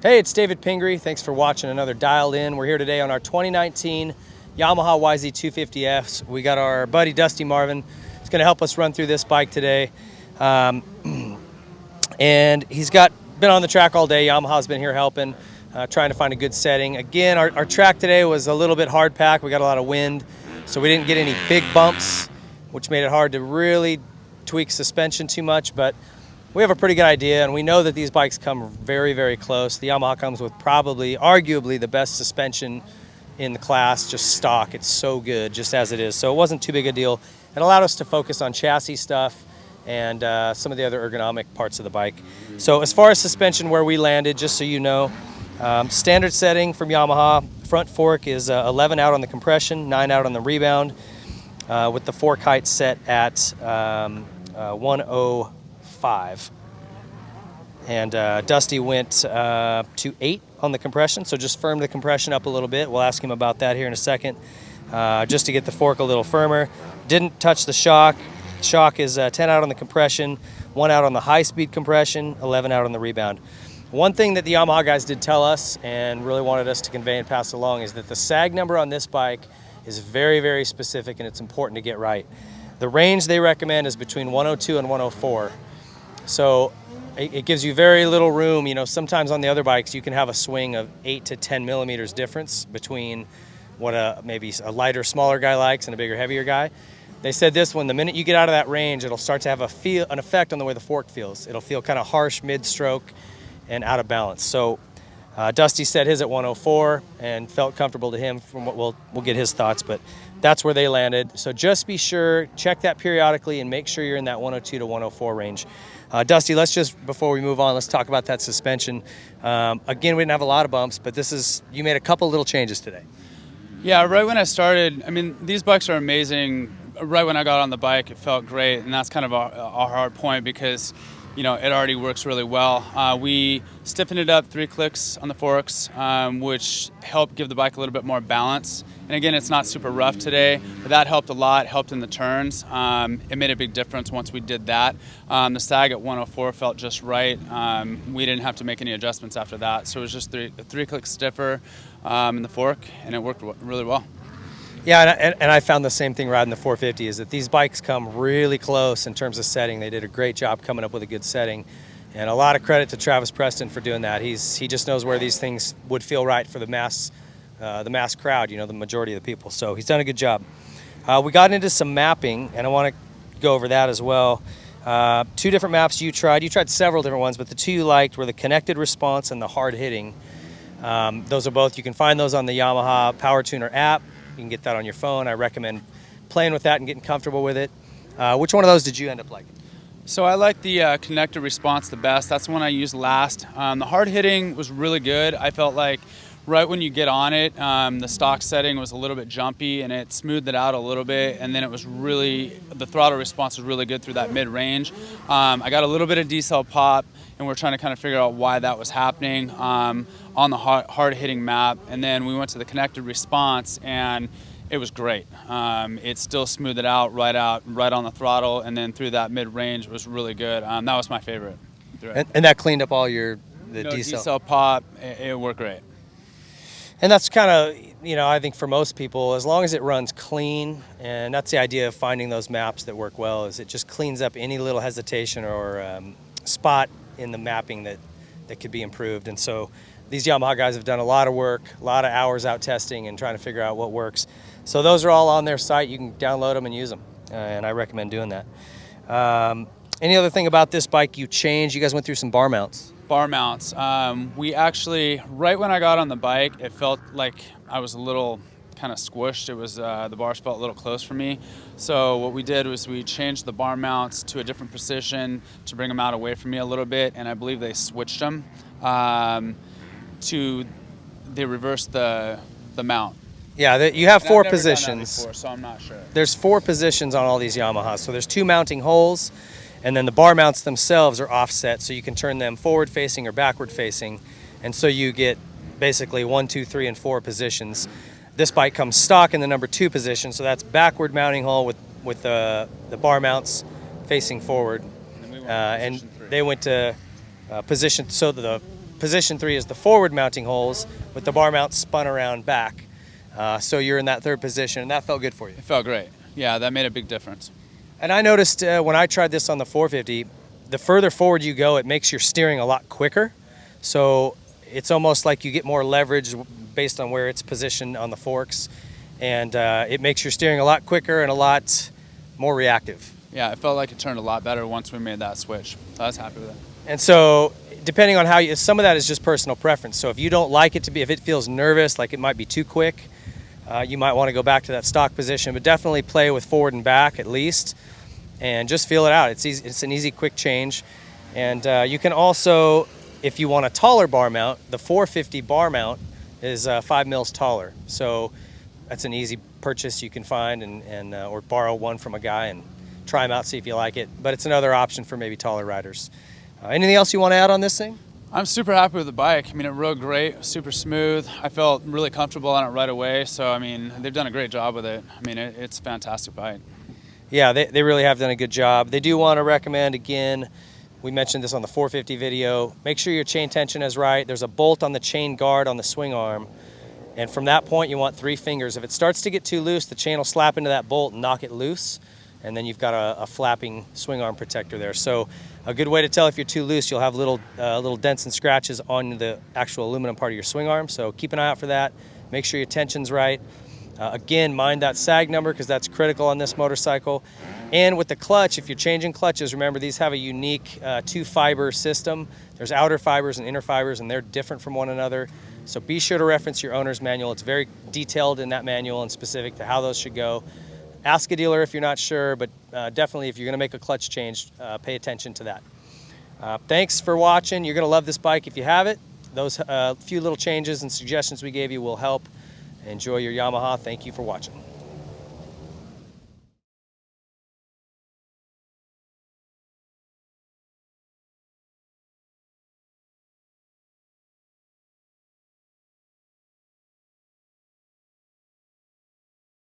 Hey, it's David Pingree. Thanks for watching another Dialed In. We're here today on our 2019 Yamaha YZ250Fs. We got our buddy Dusty Marvin. He's going to help us run through this bike today. And he's been on the track all day. Yamaha's been here helping, trying to find a good setting. Again, our track today was a little bit hard packed. We got a lot of wind, so we didn't get any big bumps, which made it hard to really tweak suspension too much, but we have a pretty good idea, and we know that these bikes come very, very close. The Yamaha comes with arguably the best suspension in the class, just stock. It's so good, just as it is. So it wasn't too big a deal. It allowed us to focus on chassis stuff and some of the other ergonomic parts of the bike. So as far as suspension, where we landed, just so you know, standard setting from Yamaha, front fork is 11 out on the compression, 9 out on the rebound, with the fork height set at 105. And Dusty went to 8 on the compression, so just firmed the compression up a little bit. We'll ask him about that here in a second, just to get the fork a little firmer. Didn't touch the shock. Shock is 10 out on the compression, 1 out on the high-speed compression, 11 out on the rebound. One thing that the Yamaha guys did tell us and really wanted us to convey and pass along is that the sag number on this bike is very, very specific, and it's important to get right. The range they recommend is between 102 and 104. So it gives you very little room. You know, sometimes on the other bikes you can have a swing of 8 to 10 millimeters difference between what maybe a lighter, smaller guy likes and a bigger, heavier guy. They said this one, the minute you get out of that range, it'll start to have an effect on the way the fork feels. It'll feel kind of harsh mid-stroke and out of balance. So Dusty said his at 104 and felt comfortable to him. From what we'll get his thoughts, but that's where they landed. So just be sure, check that periodically and make sure you're in that 102 to 104 range. Dusty, before we move on, let's talk about that suspension. Again, we didn't have a lot of bumps, but you made a couple little changes today. Yeah, right when I started, I mean, these bikes are amazing. Right when I got on the bike, it felt great, and that's kind of a hard point because, you know, it already works really well. We stiffened it up 3 clicks on the forks, which helped give the bike a little bit more balance. And again, it's not super rough today, but that helped a lot, helped in the turns. It made a big difference once we did that. The sag at 104 felt just right. We didn't have to make any adjustments after that. So it was just 3 clicks stiffer in the fork, and it worked really well. Yeah, and I found the same thing riding the 450, is that these bikes come really close in terms of setting. They did a great job coming up with a good setting, and a lot of credit to Travis Preston for doing that. He just knows where these things would feel right for the mass crowd, you know, the majority of the people. So he's done a good job. We got into some mapping, and I want to go over that as well. 2 different maps you tried. You tried several different ones, but the 2 you liked were the connected response and the hard hitting. Those are both, you can find those on the Yamaha Power Tuner app. You can get that on your phone. I recommend playing with that and getting comfortable with it. Which one of those did you end up liking? So I like the connected response the best. That's the one I used last. The hard hitting was really good. I felt like right when you get on it, the stock setting was a little bit jumpy, and it smoothed it out a little bit, and then the throttle response was really good through that mid-range. I got a little bit of decel pop, and we're trying to kind of figure out why that was happening on the hard-hitting map. And then we went to the connected response, and it was great. It still smoothed it out right on the throttle, and then through that mid-range was really good. That was my favorite. And that cleaned up all the decel pop. It worked great. And that's kind of, you know, I think for most people, as long as it runs clean, and that's the idea of finding those maps that work well, is it just cleans up any little hesitation or spot in the mapping that could be improved. And so these Yamaha guys have done a lot of work, a lot of hours out testing and trying to figure out what works. So those are all on their site. You can download them and use them, and I recommend doing that. Any other thing about this bike you changed? You guys went through some bar mounts. Bar mounts. We actually, right when I got on the bike, it felt like I was a little kind of squished. It was the bars felt a little close for me. So what we did was we changed the bar mounts to a different position to bring them out away from me a little bit, and I believe they switched them they reversed the mount. Yeah, you have 4 I've never positions. done that before, so I'm not sure. There's 4 positions on all these Yamahas. So there's 2 mounting holes, and then the bar mounts themselves are offset, so you can turn them forward facing or backward facing, and so you get basically 1, 2, 3, and 4 positions. This bike comes stock in the number 2 position, so that's backward mounting hole with the bar mounts facing forward. And, then we went and they went to position, so the position 3 is the forward mounting holes with the bar mount spun around back. So you're in that third position, and that felt good for you. It felt great. Yeah, that made a big difference. And I noticed when I tried this on the 450, the further forward you go, it makes your steering a lot quicker. So it's almost like you get more leverage based on where it's positioned on the forks. And it makes your steering a lot quicker and a lot more reactive. Yeah, it felt like it turned a lot better once we made that switch. So I was happy with it. And so depending on how you, some of that is just personal preference. So if you don't like it to be, if it feels nervous, like it might be too quick, you might want to go back to that stock position, but definitely play with forward and back at least. And just feel it out. It's easy, it's an easy, quick change. And you can also, if you want a taller bar mount, the 450 bar mount is 5 mils taller. So that's an easy purchase you can find and or borrow one from a guy and try them out, see if you like it. But it's another option for maybe taller riders. Anything else you want to add on this thing? I'm super happy with the bike. I mean, it rode great, super smooth. I felt really comfortable on it right away. So, I mean, they've done a great job with it. I mean, it's a fantastic bike. Yeah, they really have done a good job. They do want to recommend, again, we mentioned this on the 450 video, make sure your chain tension is right. There's a bolt on the chain guard on the swing arm. And from that point, you want 3 fingers. If it starts to get too loose, the chain will slap into that bolt and knock it loose. And then you've got a flapping swing arm protector there. So a good way to tell if you're too loose, you'll have little dents and scratches on the actual aluminum part of your swing arm. So keep an eye out for that. Make sure your tension's right. Again, mind that sag number because that's critical on this motorcycle. And with the clutch, if you're changing clutches, remember these have a unique 2-fiber system. There's outer fibers and inner fibers, and they're different from one another. So be sure to reference your owner's manual. It's very detailed in that manual and specific to how those should go. Ask a dealer if you're not sure, but definitely if you're going to make a clutch change, pay attention to that. Thanks for watching. You're going to love this bike if you have it. Those few little changes and suggestions we gave you will help. Enjoy your Yamaha. Thank you for watching.